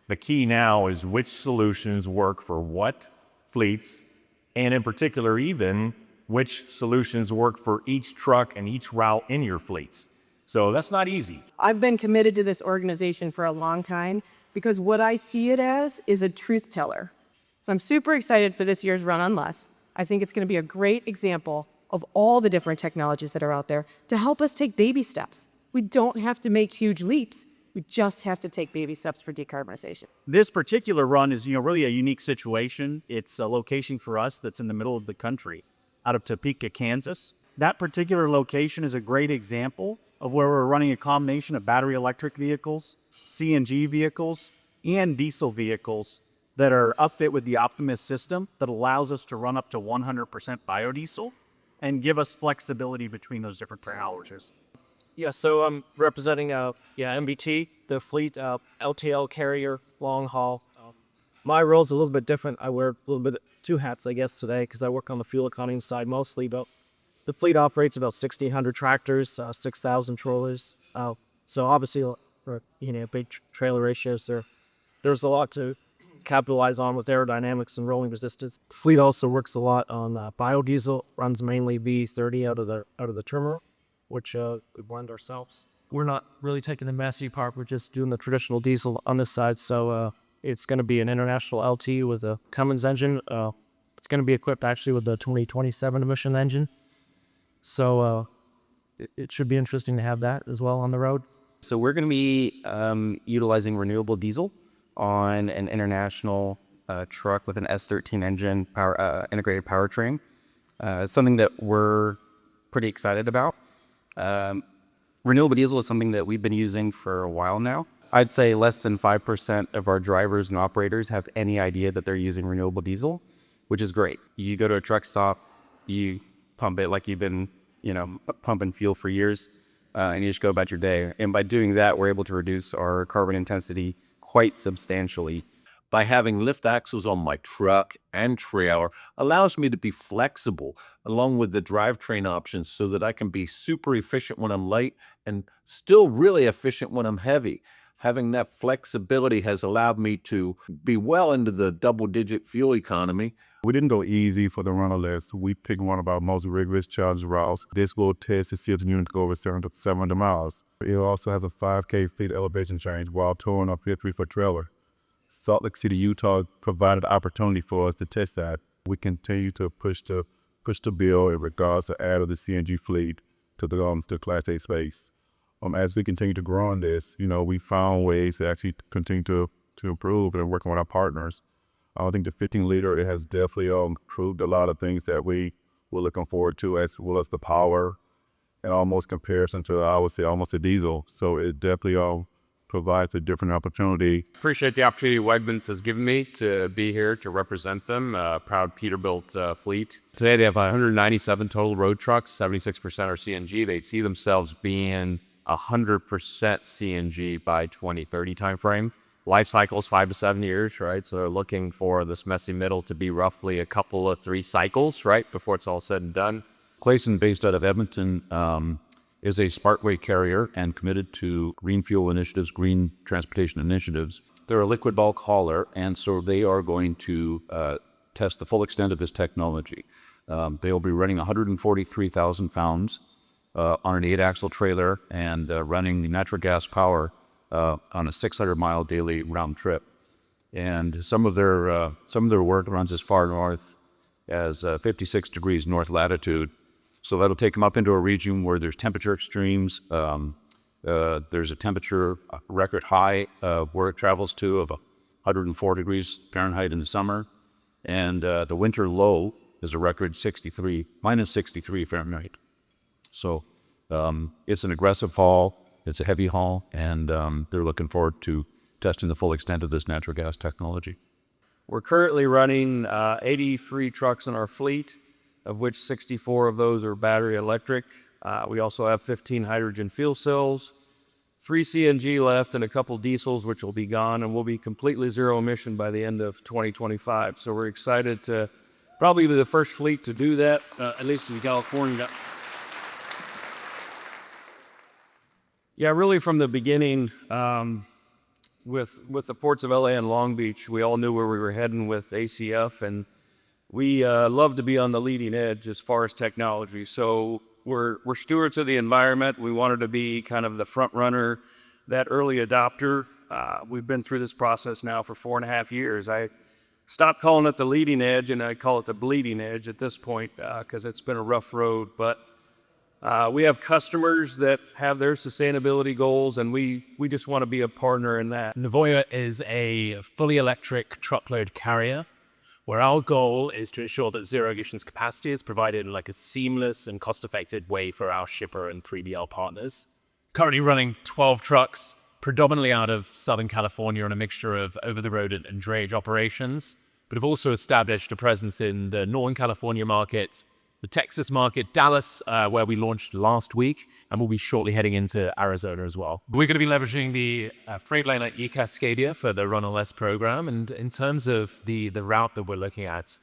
The key now is which solutions work for what fleets, and in particular even which solutions work for each truck and each route in your fleets. So that's not easy. I've been committed to this organization for a long time because what I see it as is a truth teller. So I'm super excited for this year's Run on Less. I think it's going to be a great example of all the different technologies that are out there to help us take baby steps. We don't have to make huge leaps. We just have to take baby steps for decarbonization. This particular run is, really a unique situation. It's a location for us that's in the middle of the country, out of Topeka, Kansas. That particular location is a great example of where we're running a combination of battery electric vehicles, CNG vehicles, and diesel vehicles that are upfit with the Optimus system that allows us to run up to 100% biodiesel and give us flexibility between those different technologies. Yeah, so I'm representing MBT, the fleet LTL carrier, long haul. My role is a little bit different. I wear a little bit two hats, I guess, today because I work on the fuel economy side mostly. But the fleet operates about 1,600 tractors, 6,000 trollers. So obviously, for big trailer ratios, there's a lot to capitalize on with aerodynamics and rolling resistance. The fleet also works a lot on biodiesel. Runs mainly B30 out of the terminal, which we blend ourselves. We're not really taking the messy part. We're just doing the traditional diesel on this side. So it's going to be an international LT with a Cummins engine. It's going to be equipped actually with the 2027 emission engine. So it should be interesting to have that as well on the road. So we're going to be utilizing renewable diesel on an international truck with an S13 engine integrated powertrain. It's something that we're pretty excited about. Renewable diesel is something that we've been using for a while now. I'd say less than 5% of our drivers and operators have any idea that they're using renewable diesel, which is great. You go to a truck stop, you pump it like you've been, pumping fuel for years, and you just go about your day. And by doing that, we're able to reduce our carbon intensity quite substantially. By having lift axles on my truck and trailer allows me to be flexible along with the drivetrain options so that I can be super efficient when I'm light and still really efficient when I'm heavy. Having that flexibility has allowed me to be well into the double-digit fuel economy. We didn't go easy for the Run on Less. We picked one of our most rigorous challenge routes. This will test to see if the unit go over 700 miles. It also has a 5K fleet elevation change while towing a 53-foot trailer. Salt Lake City, Utah provided the opportunity for us to test that. We continue to push the bill in regards to add of the CNG fleet to the Class A space. As we continue to grow on this, we found ways to actually continue to improve and working with our partners. I think the 15-liter, it has definitely proved a lot of things that we were looking forward to, as well as the power and almost comparison to, I would say, almost a diesel. So it definitely provides a different opportunity. Appreciate the opportunity Wegmans has given me to be here to represent them, proud Peterbilt fleet. Today they have 197 total road trucks, 76% are CNG. They see themselves being 100% CNG by 2030 timeframe. Life cycle is 5 to 7 years, right? So they're looking for this messy middle to be roughly a couple of 3 cycles, right, before it's all said and done. Clayson, based out of Edmonton, is a Sparkway carrier and committed to green fuel initiatives, green transportation initiatives. They're a liquid bulk hauler, and so they are going to test the full extent of this technology. They'll be running 143,000 pounds on an 8-axle trailer and running natural gas power on a 600-mile daily round trip. And some of their work runs as far north as 56 degrees north latitude. So that'll take them up into a region where there's temperature extremes. There's a temperature record high where it travels to of 104 degrees Fahrenheit in the summer. And the winter low is a record minus 63 Fahrenheit. So it's an aggressive haul, it's a heavy haul, and they're looking forward to testing the full extent of this natural gas technology. We're currently running 83 trucks in our fleet, of which 64 of those are battery electric. We also have 15 hydrogen fuel cells, 3 CNG left, and a couple diesels, which will be gone, and we'll be completely zero emission by the end of 2025. So we're excited to probably be the first fleet to do that, at least in California. Yeah, really from the beginning, with the ports of LA and Long Beach, we all knew where we were heading with ACF, and we love to be on the leading edge as far as technology. So we're stewards of the environment. We wanted to be kind of the front runner, that early adopter. We've been through this process now for 4.5 years. I stopped calling it the leading edge, and I call it the bleeding edge at this point because it's been a rough road. But we have customers that have their sustainability goals, and we just want to be a partner in that. Navoya is a fully electric truckload carrier where our goal is to ensure that zero emissions capacity is provided in like a seamless and cost-effective way for our shipper and 3BL partners. Currently running 12 trucks, predominantly out of Southern California on a mixture of over-the-road and drayage operations, but have also established a presence in the Northern California market, the Texas market, Dallas, where we launched last week, and we'll be shortly heading into Arizona as well. We're going to be leveraging the Freightliner eCascadia for the Run on Less program, and in terms of the route that we're looking at,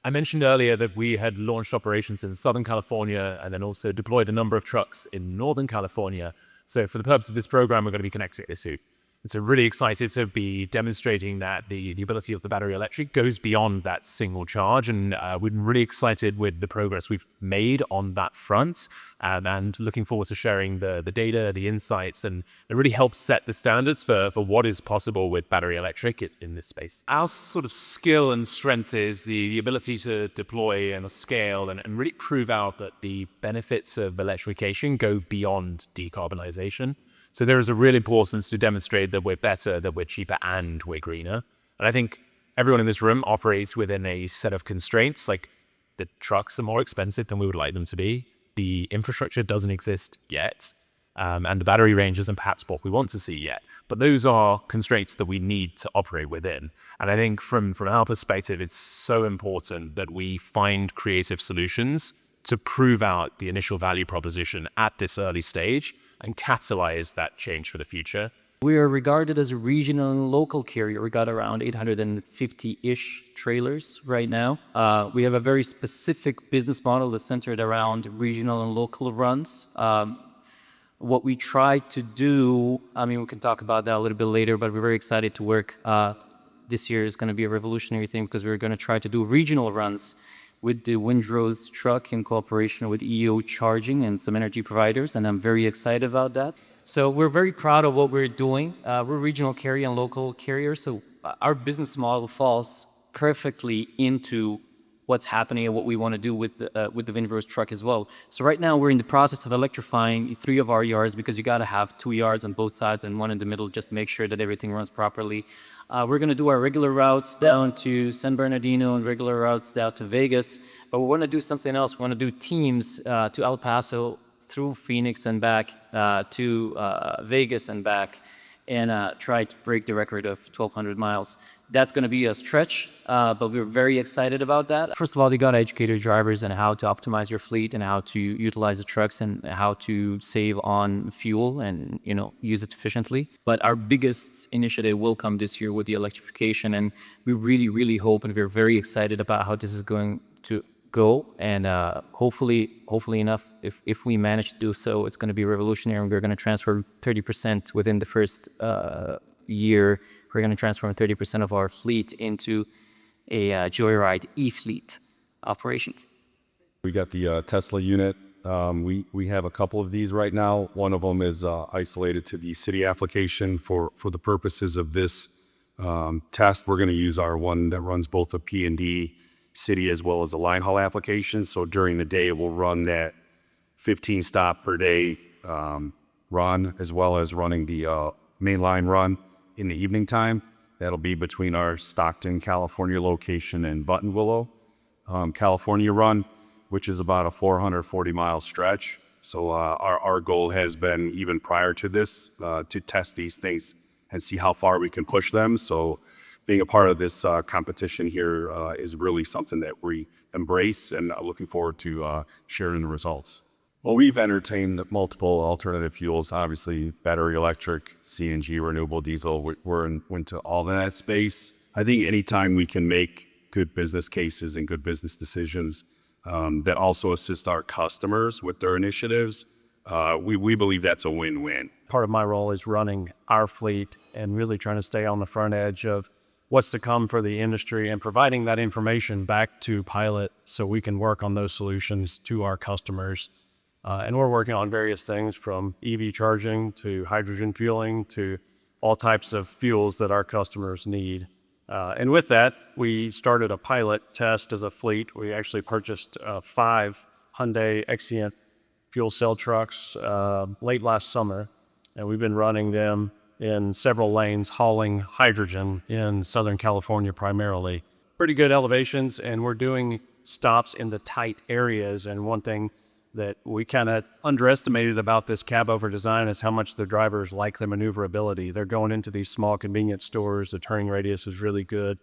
I mentioned earlier that we had launched operations in Southern California and then also deployed a number of trucks in Northern California. So for the purpose of this program, we're going to be connecting this to. And so really excited to be demonstrating that the ability of the battery electric goes beyond that single charge. And we're really excited with the progress we've made on that front and looking forward to sharing the data, the insights, and it really helps set the standards for what is possible with battery electric in this space. Our sort of skill and strength is the ability to deploy and scale and really prove out that the benefits of electrification go beyond decarbonization. So there is a real importance to demonstrate that we're better, that we're cheaper, and we're greener. And I think everyone in this room operates within a set of constraints, like the trucks are more expensive than we would like them to be. The infrastructure doesn't exist yet. And the battery range isn't perhaps what we want to see yet. But those are constraints that we need to operate within. And I think from our perspective, it's so important that we find creative solutions to prove out the initial value proposition at this early stage and catalyze that change for the future. We are regarded as a regional and local carrier. We got around 850-ish trailers right now. We have a very specific business model that's centered around regional and local runs. What we try to do, I mean, we can talk about that a little bit later, but we're very excited to work. This year is going to be a revolutionary thing because we're going to try to do regional runs with the Windrose truck in cooperation with EO Charging and some energy providers, and I'm very excited about that. So we're very proud of what we're doing. We're regional carrier and local carrier, so our business model falls perfectly into what's happening and what we want to do with the Windrose truck as well. So right now we're in the process of electrifying 3 of our yards because you got to have 2 yards on both sides and 1 in the middle just to make sure that everything runs properly. We're going to do our regular routes down to San Bernardino and regular routes down to Vegas, but we want to do something else. We want to do teams to El Paso, through Phoenix and back to Vegas and back, and try to break the record of 1,200 miles. That's going to be a stretch, but we're very excited about that. First of all, you got to educate your drivers on how to optimize your fleet and how to utilize the trucks and how to save on fuel and, you know, use it efficiently. But our biggest initiative will come this year with the electrification, and we really, really hope and we're very excited about how this is going to go. And hopefully enough, if we manage to do so, it's going to be revolutionary, and we're going to transfer 30% within the first year. We're going to transform 30% of our fleet into a Joyride e-fleet operations. We got the Tesla unit. We have a couple of these right now. One of them is isolated to the city application for the purposes of this test. We're going to use our one that runs both a P&D city as well as a line haul application. So during the day, we'll run that 15 stop per day run, as well as running the mainline run in the evening time. That'll be between our Stockton, California location and Buttonwillow, California run, which is about a 440-mile stretch. So our goal has been, even prior to this, to test these things and see how far we can push them. So being a part of this competition here is really something that we embrace, and looking forward to sharing the results. Well, we've entertained multiple alternative fuels, obviously battery electric, CNG, renewable diesel. We're into all that space. I think anytime we can make good business cases and good business decisions that also assist our customers with their initiatives, we believe that's a win-win. Part of my role is running our fleet and really trying to stay on the front edge of what's to come for the industry and providing that information back to Pilot so we can work on those solutions to our customers. And we're working on various things from EV charging to hydrogen fueling to all types of fuels that our customers need. And with that, we started a pilot test as a fleet. We actually purchased 5 Hyundai Exient fuel cell trucks late last summer, and we've been running them in several lanes hauling hydrogen in Southern California primarily. Pretty good elevations, and we're doing stops in the tight areas. And one thing that we kind of underestimated about this cab over design is how much the drivers like the maneuverability. They're going into these small convenience stores. The turning radius is really good.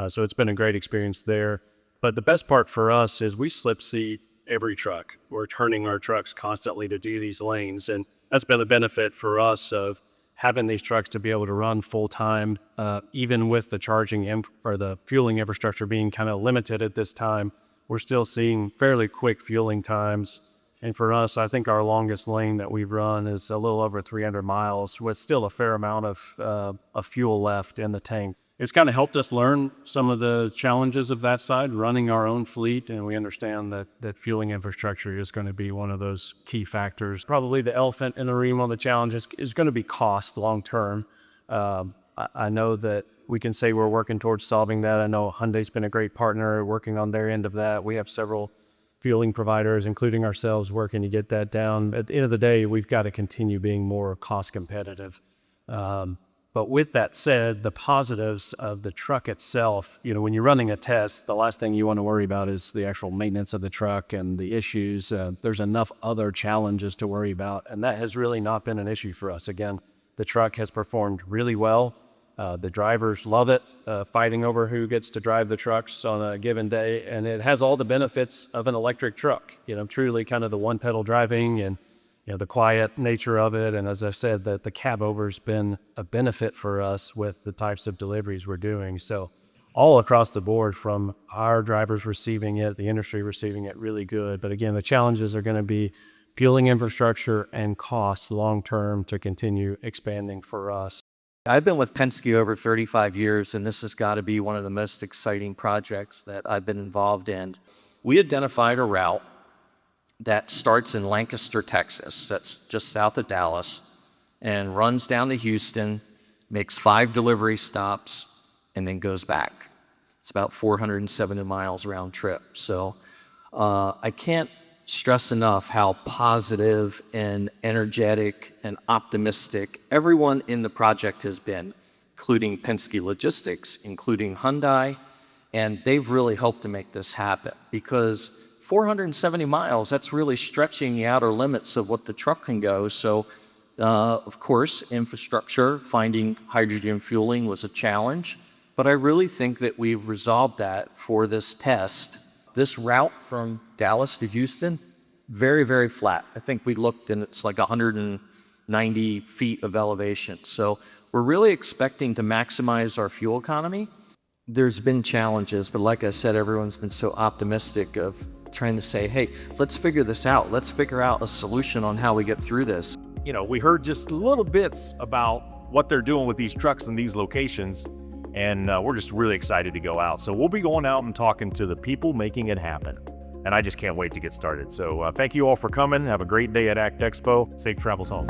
So it's been a great experience there. But the best part for us is we slip seat every truck. We're turning our trucks constantly to do these lanes. And that's been the benefit for us of having these trucks to be able to run full time, even with the charging or the fueling infrastructure being kind of limited at this time. We're still seeing fairly quick fueling times. And for us, I think our longest lane that we've run is a little over 300 miles with still a fair amount of fuel left in the tank. It's kind of helped us learn some of the challenges of that side, running our own fleet, and we understand that fueling infrastructure is going to be one of those key factors. Probably the elephant in the room on the challenge is going to be cost long term. I know that we can say we're working towards solving that. I know Hyundai's been a great partner working on their end of that. We have several fueling providers, including ourselves, working to get that down. At the end of the day, we've got to continue being more cost competitive. But with that said, the positives of the truck itself, when you're running a test, the last thing you want to worry about is the actual maintenance of the truck and the issues. There's enough other challenges to worry about, and that has really not been an issue for us. Again, the truck has performed really well. The drivers love it, fighting over who gets to drive the trucks on a given day, and it has all the benefits of an electric truck. Truly kind of the one-pedal driving and the quiet nature of it. And as I said, that the cab over's been a benefit for us with the types of deliveries we're doing. So all across the board, from our drivers receiving it, the industry receiving it, really good. But again, the challenges are going to be fueling infrastructure and costs long-term to continue expanding for us. I've been with Penske over 35 years, and this has got to be one of the most exciting projects that I've been involved in. We identified a route that starts in Lancaster, Texas, that's just south of Dallas, and runs down to Houston, makes 5 delivery stops, and then goes back. It's about 470 miles round trip. So I can't stress enough how positive and energetic and optimistic everyone in the project has been, including Penske Logistics, including Hyundai, and they've really helped to make this happen, because 470 miles, that's really stretching the outer limits of what the truck can go. So, of course, infrastructure, finding hydrogen fueling was a challenge, but I really think that we've resolved that for this test. This route from Dallas to Houston, very, very flat. I think we looked and it's like 190 feet of elevation. So we're really expecting to maximize our fuel economy. There's been challenges, but like I said, everyone's been so optimistic of trying to say, hey, let's figure this out. Let's figure out a solution on how we get through this. We heard just little bits about what they're doing with these trucks in these locations, and we're just really excited to go out. So we'll be going out and talking to the people making it happen. And I just can't wait to get started. So thank you all for coming. Have a great day at ACT Expo. Safe travels home.